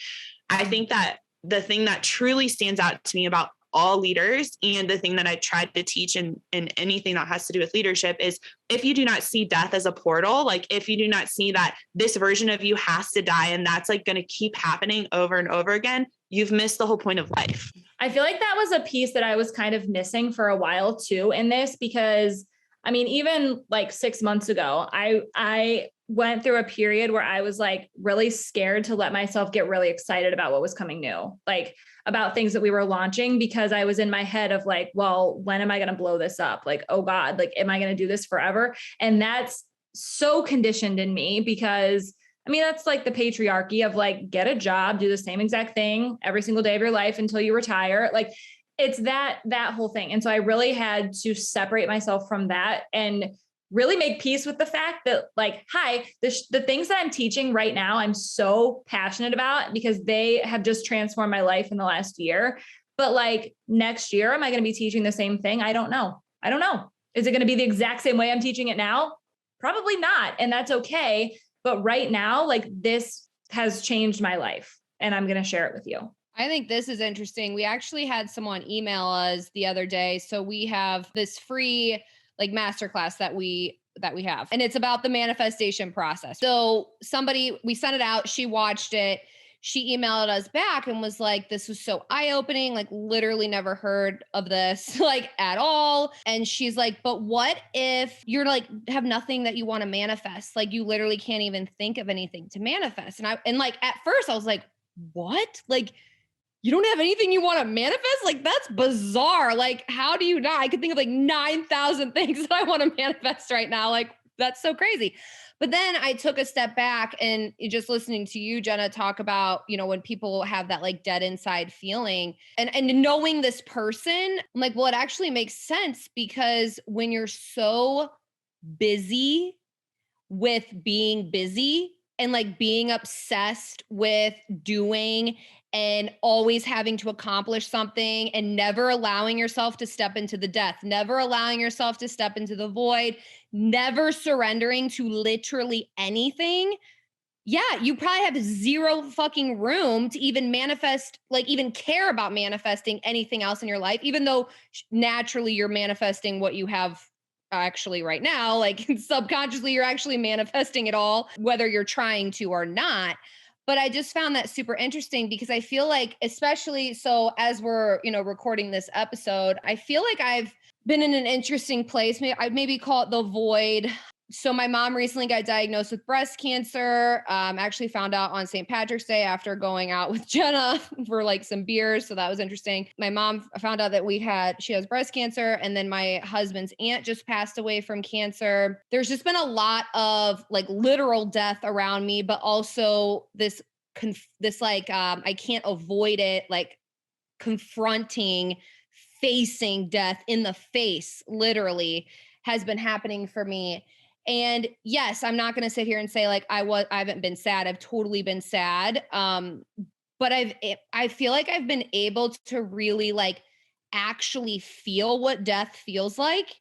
I think that the thing that truly stands out to me about all leaders and the thing that I tried to teach in anything that has to do with leadership is if you do not see death as a portal, like if you do not see that this version of you has to die and that's like going to keep happening over and over again, you've missed the whole point of life. I feel like that was a piece that I was kind of missing for a while too in this, because I mean, even like 6 months ago, I went through a period where I was like really scared to let myself get really excited about what was coming new, like about things that we were launching, because I was in my head of like, well, when am I going to blow this up? Like, oh God, like, am I going to do this forever? And that's so conditioned in me because I mean, that's like the patriarchy of like, get a job, do the same exact thing every single day of your life until you retire. Like it's that whole thing. And so I really had to separate myself from that and really make peace with the fact that like, hi, the things that I'm teaching right now, I'm so passionate about because they have just transformed my life in the last year. But like next year, am I going to be teaching the same thing? I don't know. Is it going to be the exact same way I'm teaching it now? Probably not. And that's okay. But right now, like this has changed my life and I'm going to share it with you. I think this is interesting. We actually had someone email us the other day. So we have this free like masterclass that we have, and it's about the manifestation process. So we sent it out. She watched it. She emailed us back and was like, this was so eye-opening, like literally never heard of this like at all. And she's like, but what if you're like, have nothing that you want to manifest? Like you literally can't even think of anything to manifest. And like, at first I was like, what? Like, you don't have anything you want to manifest? Like, that's bizarre. Like, how do you not? I could think of like 9,000 things that I want to manifest right now. Like, that's so crazy. But then I took a step back and just listening to you, Jenna, talk about, you know, when people have that like dead inside feeling and knowing this person, I'm like, well, it actually makes sense because when you're so busy with being busy and like being obsessed with doing and always having to accomplish something and never allowing yourself to step into the death, never allowing yourself to step into the void, never surrendering to literally anything. Yeah, you probably have zero fucking room to even manifest, like even care about manifesting anything else in your life, even though naturally you're manifesting what you have actually right now, like subconsciously you're actually manifesting it all, whether you're trying to or not. But I just found that super interesting because I feel like, especially so as we're, you know, recording this episode, I feel like I've been in an interesting place. I'd maybe call it the void. So my mom recently got diagnosed with breast cancer. Actually found out on St. Patrick's Day after going out with Jenna for like some beers. So that was interesting. My mom found out that she has breast cancer. And then my husband's aunt just passed away from cancer. There's just been a lot of like literal death around me, but also this like, I can't avoid it, like confronting, facing death in the face, literally has been happening for me. And yes, I'm not going to sit here and say like I haven't been sad. I've totally been sad. But I feel like I've been able to really like actually feel what death feels like.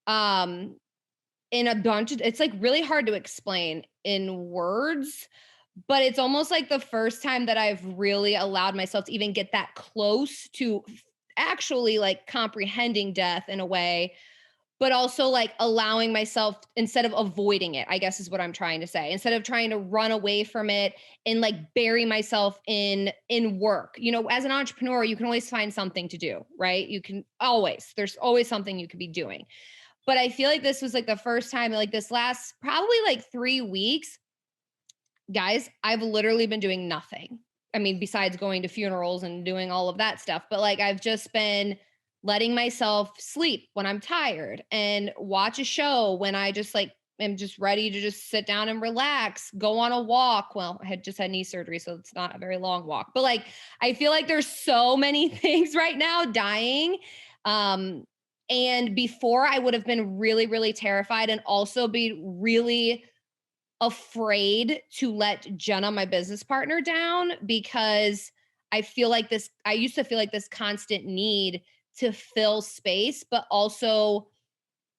In a bunch of, it's like really hard to explain in words, but it's almost like the first time that I've really allowed myself to even get that close to actually like comprehending death in a way. but also like allowing myself, instead of avoiding it, I guess is what I'm trying to say, instead of trying to run away from it and like bury myself in work. You know, as an entrepreneur, you can always find something to do, right? There's always something you could be doing. But I feel like this was like the first time, like this last probably like 3 weeks, guys, I've literally been doing nothing. I mean, besides going to funerals and doing all of that stuff, but like I've just been letting myself sleep when I'm tired and watch a show when I just like am just ready to just sit down and relax, go on a walk. Well, I had just had knee surgery, so it's not a very long walk, but like I feel like there's so many things right now dying. And before I would have been really, really terrified and also be really afraid to let Jenna, my business partner, down, because I used to feel like this constant need to fill space, but also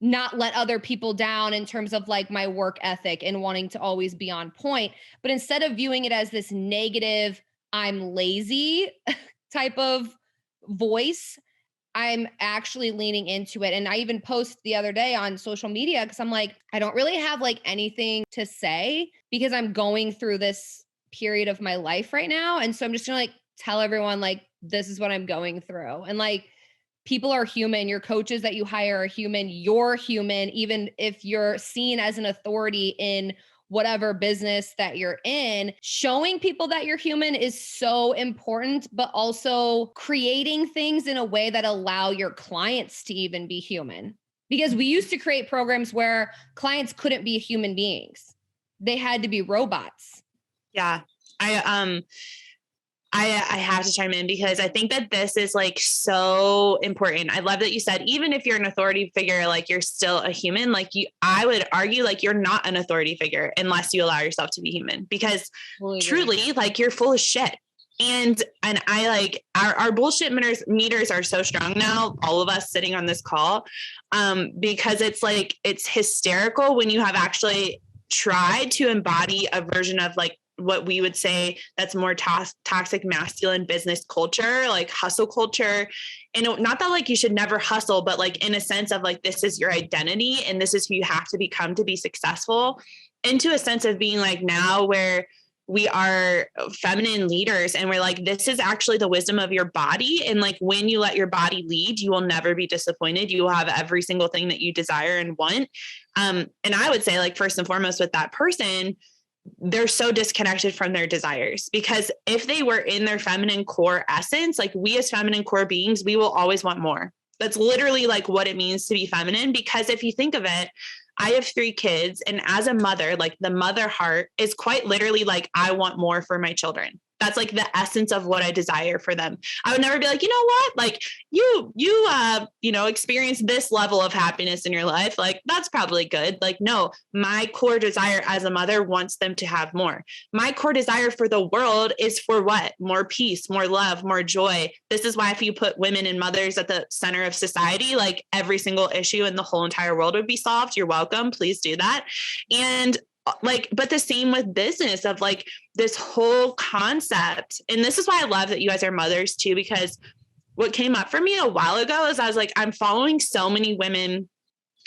not let other people down in terms of like my work ethic and wanting to always be on point. But instead of viewing it as this negative, I'm lazy type of voice, I'm actually leaning into it. And I even posted the other day on social media because I'm like, I don't really have like anything to say because I'm going through this period of my life right now. And so I'm just gonna like tell everyone like, this is what I'm going through. And like, people are human. Your coaches that you hire are human. You're human. Even if you're seen as an authority in whatever business that you're in, showing people that you're human is so important, but also creating things in a way that allow your clients to even be human. Because we used to create programs where clients couldn't be human beings. They had to be robots. Yeah. I have to chime in because I think that this is like so important. I love that you said, even if you're an authority figure, like you're still a human. Like I would argue like you're not an authority figure unless you allow yourself to be human, because truly like you're full of shit. And I like our bullshit meters are so strong now, all of us sitting on this call, because it's like, it's hysterical when you have actually tried to embody a version of like what we would say that's more toxic masculine business culture, like hustle culture. And not that like you should never hustle, but like in a sense of like, this is your identity and this is who you have to become to be successful, into a sense of being like now where we are feminine leaders and we're like, this is actually the wisdom of your body. And like, when you let your body lead, you will never be disappointed. You will have every single thing that you desire and want. And I would say like, first and foremost with that person, they're so disconnected from their desires, because if they were in their feminine core essence, like we as feminine core beings, we will always want more. That's literally like what it means to be feminine. Because if you think of it, I have 3 kids, and as a mother, like the mother heart is quite literally like, I want more for my children. That's like the essence of what I desire for them. I would never be like, you know what? Like you experience this level of happiness in your life. Like that's probably good. Like, no, my core desire as a mother wants them to have more. My core desire for the world is for what? More peace, more love, more joy. This is why if you put women and mothers at the center of society, like every single issue in the whole entire world would be solved. You're welcome. Please do that. And like, but the same with business of like this whole concept. And this is why I love that you guys are mothers too, because what came up for me a while ago is I was like, I'm following so many women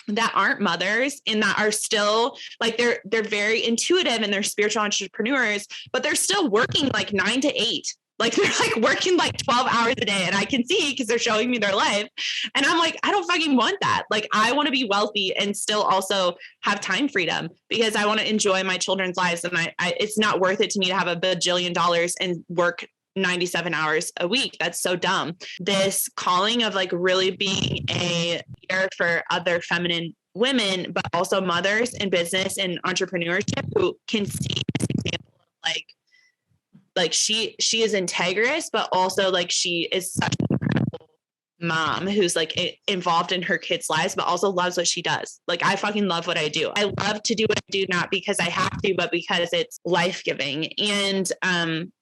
that aren't mothers and that are still like, they're very intuitive and they're spiritual entrepreneurs, but they're still working like 9 to 8. Like they're like working like 12 hours a day, and I can see because they're showing me their life. And I'm like, I don't fucking want that. Like I want to be wealthy and still also have time freedom, because I want to enjoy my children's lives. And I it's not worth it to me to have $1 bajillion and work 97 hours a week. That's so dumb. This calling of like really being a leader for other feminine women, but also mothers in business and entrepreneurship who can see this example of like she is integrous, but also like she is such an incredible mom who's like involved in her kids' lives, but also loves what she does. Like I fucking love what I do. I love to do what I do, not because I have to, but because it's life-giving. And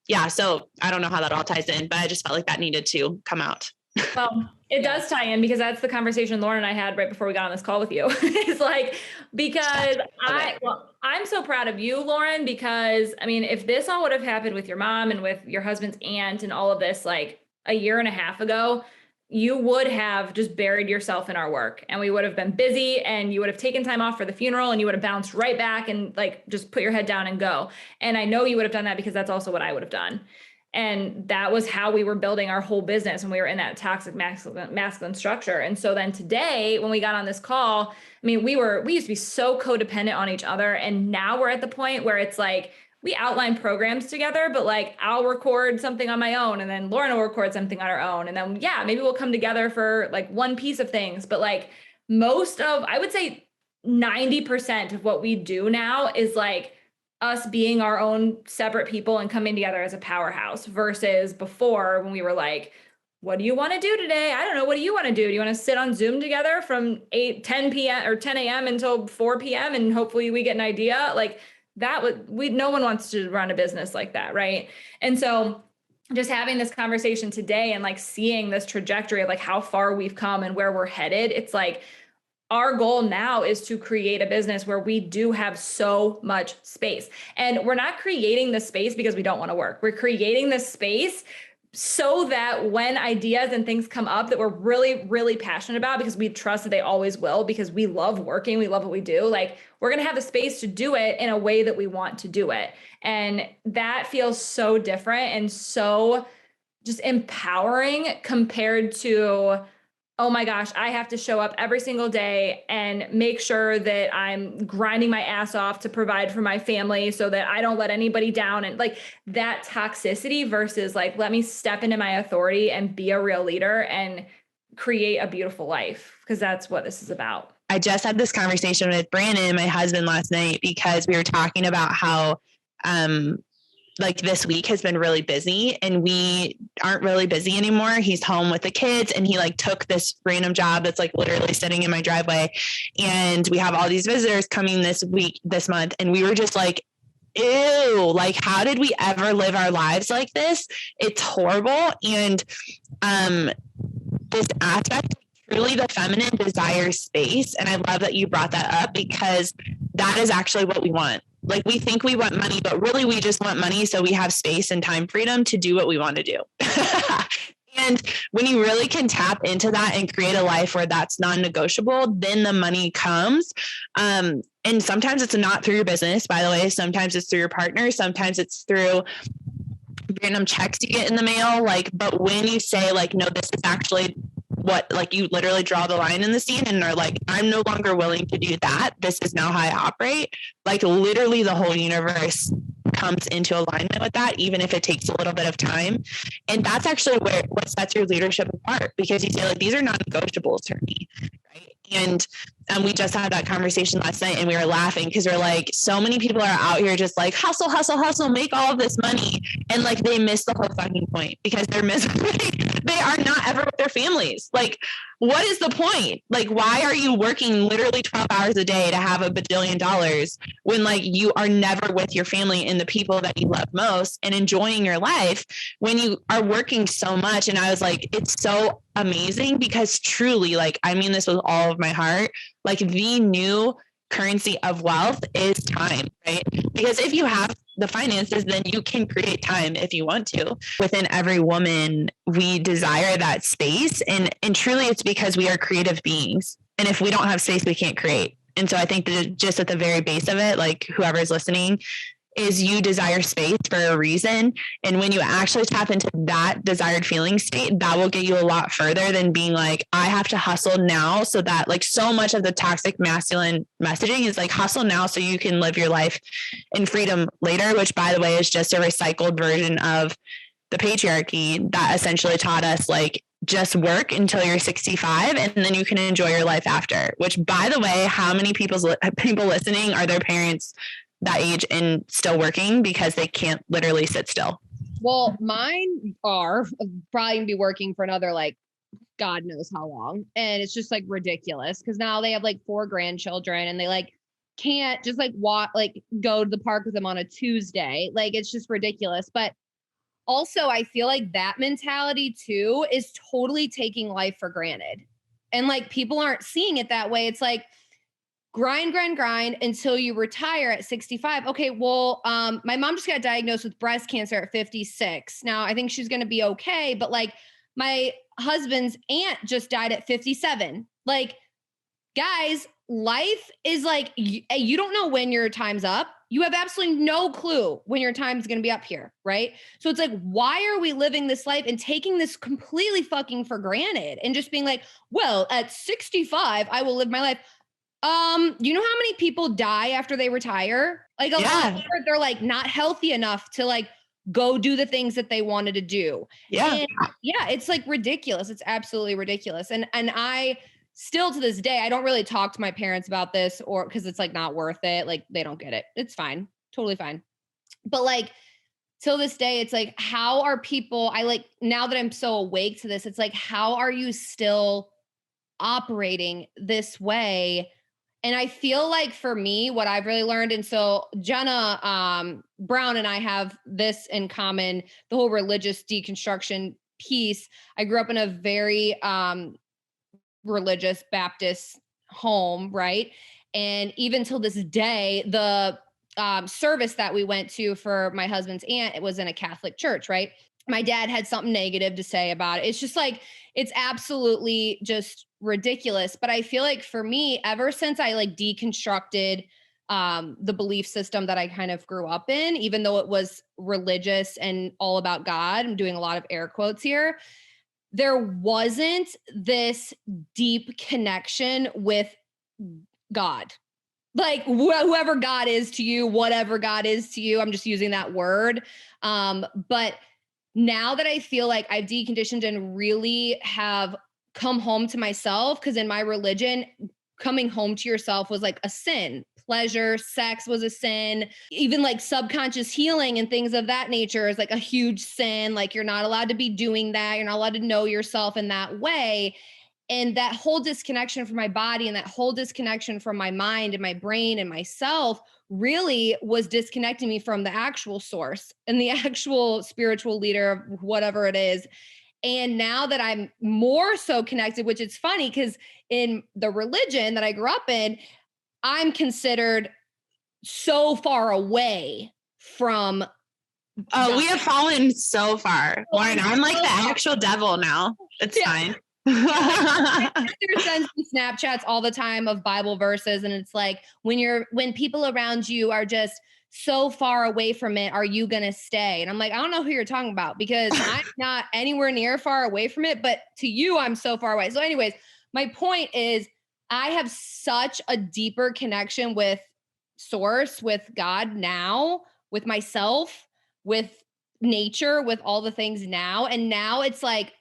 yeah, so I don't know how that all ties in, but I just felt like that needed to come out. Well, it does tie in, because that's the conversation Lauren and I had right before we got on this call with you. It's like, because I'm so proud of you, Lauren, because I mean, if this all would have happened with your mom and with your husband's aunt and all of this, like a year and a half ago, you would have just buried yourself in our work, and we would have been busy, and you would have taken time off for the funeral, and you would have bounced right back and like just put your head down and go. And I know you would have done that because that's also what I would have done. And that was how we were building our whole business when we were in that toxic masculine structure. And so then today, when we got on this call, I mean, we used to be so codependent on each other. And now we're at the point where it's like, we outline programs together, but like I'll record something on my own, and then Lauren will record something on her own. And then, yeah, maybe we'll come together for like one piece of things. But like I would say 90% of what we do now is like us being our own separate people and coming together as a powerhouse, versus before when we were like, what do you want to do today? I don't know. What do you want to do? Do you want to sit on Zoom together from 10 p.m. or 10 a.m. until 4 p.m. and hopefully we get an idea? Like no one wants to run a business like that. Right. And so just having this conversation today and like seeing this trajectory of like how far we've come and where we're headed, it's like, our goal now is to create a business where we do have so much space. And we're not creating the space because we don't want to work. We're creating the space so that when ideas and things come up that we're really, really passionate about, because we trust that they always will, because we love working, we love what we do, like we're going to have the space to do it in a way that we want to do it. And that feels so different and so just empowering compared to, oh my gosh, I have to show up every single day and make sure that I'm grinding my ass off to provide for my family so that I don't let anybody down. And like that toxicity versus like, let me step into my authority and be a real leader and create a beautiful life, because that's what this is about. I just had this conversation with Brandon, my husband, last night, because we were talking about how, like this week has been really busy and we aren't really busy anymore. He's home with the kids and he like took this random job that's like literally sitting in my driveway. And we have all these visitors coming this month. And we were just like, ew, like, how did we ever live our lives like this? It's horrible. And this aspect, truly the feminine desires space. And I love that you brought that up, because that is actually what we want. Like we think we want money, but really we just want money so we have space and time freedom to do what we want to do. And when you really can tap into that and create a life where that's non-negotiable, then the money comes. And sometimes it's not through your business, by the way. Sometimes it's through your partner. Sometimes it's through random checks you get in the mail. Like, but when you say like, no, this is actually what, like you literally draw the line in the sand and are like, I'm no longer willing to do that. This is now how I operate. Like literally the whole universe comes into alignment with that, even if it takes a little bit of time. And that's actually what sets your leadership apart, because you say like, these are non-negotiables for me. Right. And we just had that conversation last night and we were laughing because we're like, so many people are out here just like hustle, hustle, hustle, make all of this money. And like, they miss the whole fucking point because they're they are not ever with their families. Like, what is the point? Like, why are you working literally 12 hours a day to have $1 billion when like you are never with your family and the people that you love most and enjoying your life when you are working so much? And I was like, it's so amazing because truly, like, I mean this with all of my heart, like the new currency of wealth is time, right? Because if you have the finances, then you can create time if you want to. Within every woman, we desire that space. And truly it's because we are creative beings. And if we don't have space, we can't create. And so I think that just at the very base of it, like whoever's listening, is you desire space for a reason. And when you actually tap into that desired feeling state, that will get you a lot further than being like, I have to hustle now. So that like so much of the toxic masculine messaging is like hustle now so you can live your life in freedom later, which by the way, is just a recycled version of the patriarchy that essentially taught us like, just work until you're 65 and then you can enjoy your life after, which by the way, how many people listening are their parents that age and still working because they can't literally sit still? Well, mine are probably gonna be working for another, like, God knows how long. And it's just like ridiculous because now they have like 4 grandchildren and they like can't just like walk, like go to the park with them on a Tuesday. Like, it's just ridiculous. But also I feel like that mentality too is totally taking life for granted. And like, people aren't seeing it that way. It's like, grind until you retire at 65. Okay, well, my mom just got diagnosed with breast cancer at 56. Now, I think she's going to be okay, but like My husband's aunt just died at 57. Like, guys, life is like, you don't know when your time's up. You have absolutely no clue when your time's going to be up here, right? So it's like, why are we living this life and taking this completely fucking for granted and just being like, well, at 65, I will live my life. You know how many people die after they retire? Like a lot of they're like not healthy enough to like go do the things that they wanted to do. Yeah. And yeah, it's like ridiculous. It's absolutely ridiculous. And I still to this day, I don't really talk to my parents about this or because it's like not worth it. Like they don't get it. It's fine. Totally fine. But like till this day, it's like, how are people, I like now that I'm so awake to this, it's like, how are you still operating this way? And I feel like for me, what I've really learned, and so Jenna Brown and I have this in common, the whole religious deconstruction piece. I grew up in a very religious Baptist home, right? And even till this day, the service that we went to for my husband's aunt, it was in a Catholic church, right? My dad had something negative to say about it. It's just like, it's absolutely just ridiculous. But I feel like for me, ever since I like deconstructed the belief system that I kind of grew up in, even though it was religious and all about God, I'm doing a lot of air quotes here, there wasn't this deep connection with God. Like whoever God is to you, whatever God is to you, I'm just using that word. But now that I feel like I've deconditioned and really have come home to myself, because in my religion, coming home to yourself was like a sin. Pleasure, sex was a sin. Even like subconscious healing and things of that nature is like a huge sin. Like you're not allowed to be doing that. You're not allowed to know yourself in that way. And that whole disconnection from my body and that whole disconnection from my mind and my brain and myself really was disconnecting me from the actual source and the actual spiritual leader of whatever it is. And now that I'm more so connected, which is funny because in the religion that I grew up in, I'm considered so far away from. Oh, we have fallen so far. Lauren, I'm like the actual devil now. It's fine. There's sends me Snapchats all the time of Bible verses, and it's like when people around you are just so far away from it, are you gonna stay? And I'm like, I don't know who you're talking about because I'm not anywhere near far away from it, but to you, I'm so far away. So, anyways, my point is, I have such a deeper connection with Source, with God now, with myself, with nature, with all the things now, and now it's like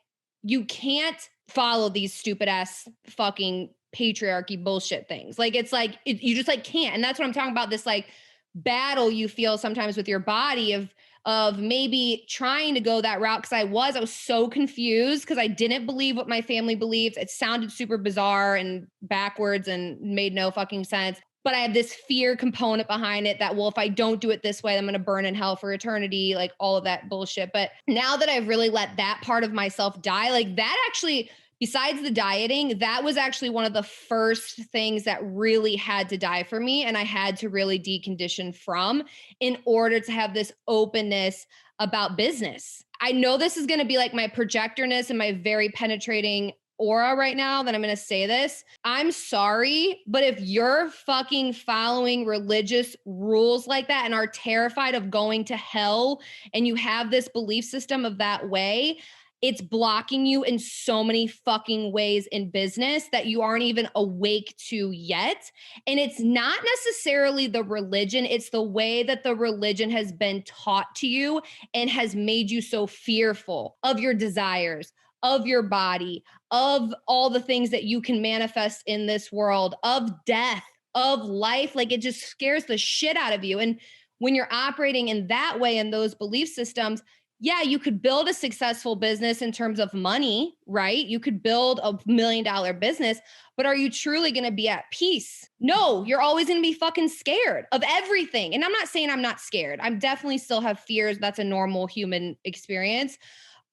you can't follow these stupid ass fucking patriarchy bullshit things. Like, it's like, you just like can't. And that's what I'm talking about. This like battle you feel sometimes with your body of maybe trying to go that route. Cause I was so confused because I didn't believe what my family believed. It sounded super bizarre and backwards and made no fucking sense. But I have this fear component behind it that, well, if I don't do it this way, I'm going to burn in hell for eternity, like all of that bullshit. But now that I've really let that part of myself die, like that actually, besides the dieting, that was actually one of the first things that really had to die for me. And I had to really decondition from in order to have this openness about business. I know this is going to be like my projectorness and my very penetrating aura right now that I'm going to say this. I'm sorry, but if you're fucking following religious rules like that and are terrified of going to hell and you have this belief system of that way, it's blocking you in so many fucking ways in business that you aren't even awake to yet. And it's not necessarily the religion, it's the way that the religion has been taught to you and has made you so fearful of your desires, of your body, of all the things that you can manifest in this world, of death, of life. Like it just scares the shit out of you. And when you're operating in that way, in those belief systems, yeah, you could build a successful business in terms of money, right? You could build $1 million business, but are you truly going to be at peace? No, you're always going to be fucking scared of everything. And I'm not saying I'm not scared. I definitely still have fears. That's a normal human experience.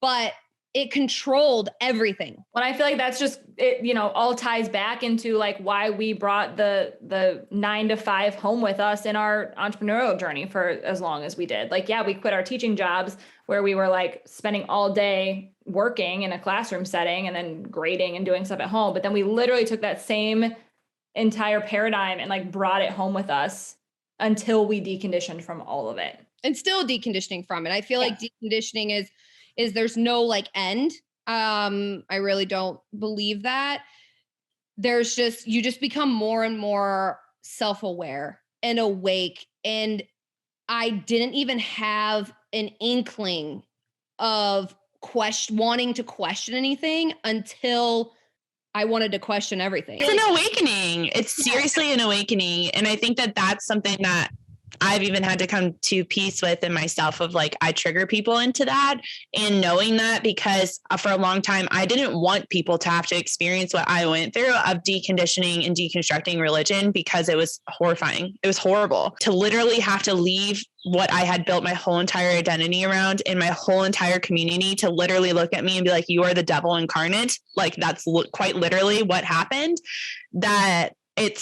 But it controlled everything. Well, I feel like that's just, it, you know, all ties back into like why we brought the 9 to 5 home with us in our entrepreneurial journey for as long as we did. Like, yeah, we quit our teaching jobs where we were like spending all day working in a classroom setting and then grading and doing stuff at home. But then we literally took that same entire paradigm and like brought it home with us until we deconditioned from all of it. And still deconditioning from it. I feel like deconditioning is there's no like end. I really don't believe that. There's just, you just become more and more self-aware and awake. And I didn't even have an inkling of wanting to question anything until I wanted to question everything. It's an awakening. It's seriously an awakening. And I think that that's something that I've even had to come to peace with in myself of like, I trigger people into that, and knowing that because for a long time, I didn't want people to have to experience what I went through of deconditioning and deconstructing religion, because it was horrifying. It was horrible to literally have to leave what I had built my whole entire identity around in my whole entire community to literally look at me and be like, you are the devil incarnate. Like that's quite literally what happened. That it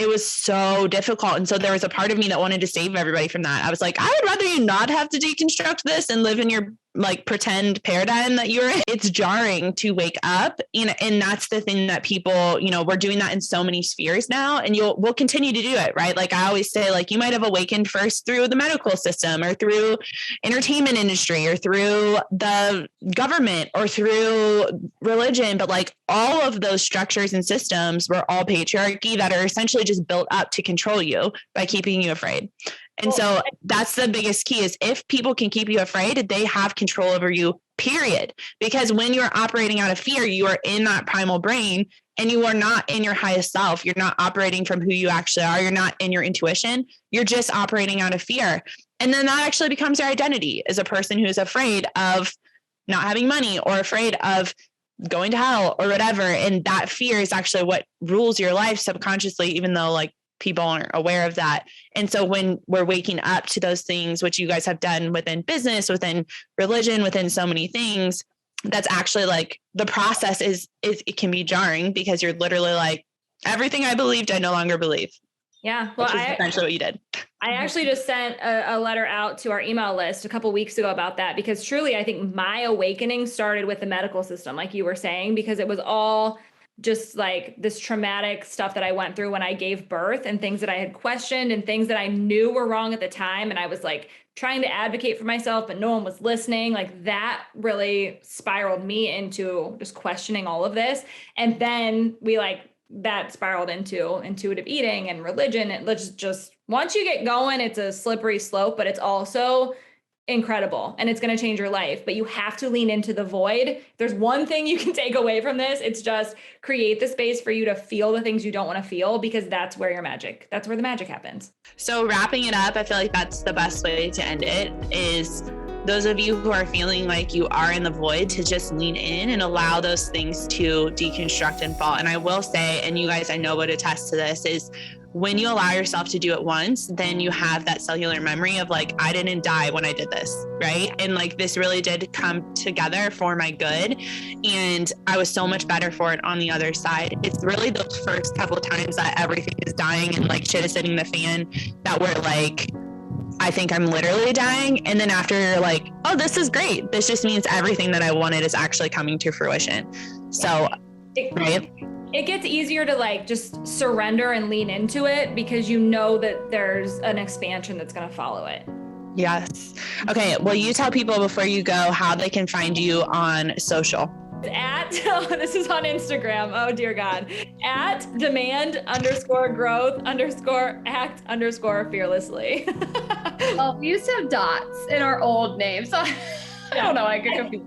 was so difficult. And so there was a part of me that wanted to save everybody from that. I was like, I would rather you not have to deconstruct this and live in your like pretend paradigm that you're in. It's jarring to wake up. And that's the thing that people, you know, we're doing that in so many spheres now, and we'll continue to do it, right? Like I always say, like you might have awakened first through the medical system or through entertainment industry or through the government or through religion. But like all of those structures and systems were all patriarchy that are essentially just built up to control you by keeping you afraid. And so that's the biggest key is if people can keep you afraid, they have control over you, period. Because when you're operating out of fear, you are in that primal brain and you are not in your highest self. You're not operating from who you actually are. You're not in your intuition. You're just operating out of fear. And then that actually becomes your identity as a person who's afraid of not having money or afraid of going to hell or whatever. And that fear is actually what rules your life subconsciously, even though like people aren't aware of that. And so when we're waking up to those things, which you guys have done within business, within religion, within so many things, that's actually like the process is it can be jarring because you're literally like, everything I believed, I no longer believe. Yeah. Well, which is essentially what you did. I actually just sent a letter out to our email list a couple weeks ago about that, because truly, I think my awakening started with the medical system, like you were saying, because it was all just like this traumatic stuff that I went through when I gave birth and things that I had questioned and things that I knew were wrong at the time. And I was like trying to advocate for myself, but no one was listening. Like that really spiraled me into just questioning all of this. And then that spiraled into intuitive eating and religion. Let's just, once you get going, it's a slippery slope, but it's also incredible and it's going to change your life, but you have to lean into the void. If there's one thing you can take away from this, it's just create the space for you to feel the things you don't want to feel, because that's where the magic happens. So wrapping it up, I feel like that's the best way to end it is those of you who are feeling like you are in the void to just lean in and allow those things to deconstruct and fall. And I will say, and you guys I know would attest to this, is when you allow yourself to do it once, then you have that cellular memory of like, I didn't die when I did this, right? And like, this really did come together for my good. And I was so much better for it on the other side. It's really the first couple of times that everything is dying and like shit is hitting the fan that we're like, I think I'm literally dying. And then after you're like, oh, this is great. This just means everything that I wanted is actually coming to fruition. So, right? It gets easier to like just surrender and lean into it because you know that there's an expansion that's going to follow it. Yes. Okay. Well, you tell people before you go how they can find you on social. This is on Instagram. Oh dear God. At demand_growth_act_fearlessly. Well, we used to have dots in our old name. So I don't know. I get confused.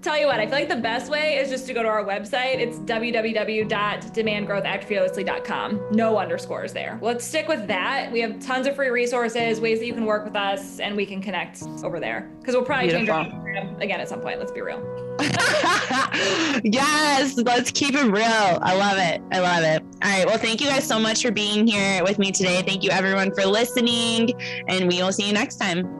Tell you what, I feel like the best way is just to go to our website. It's www.demandgrowthactfearlessly.com. No underscores there. Let's stick with that. We have tons of free resources, ways that you can work with us, and we can connect over there. Because we'll probably change our Instagram again at some point. Let's be real. Yes, let's keep it real. I love it. All right. Well, thank you guys so much for being here with me today. Thank you everyone for listening, and we will see you next time.